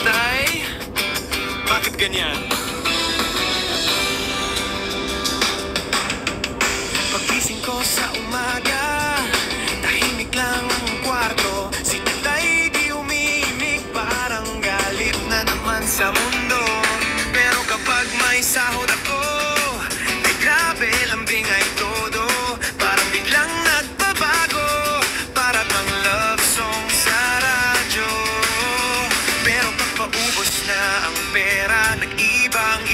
Tay? Bakit ganyan? Pagising ko sa umaga, tahimik lang ang kwarto. Si Tatay di umiimik, parang galit na naman sa mundo. Pero kapag may sahod ako, ay grabe lambing ay todo. Parang biglang nagbabago, para bang love song sa radyo. Pero pag paubos na ang pera, nag-iba ang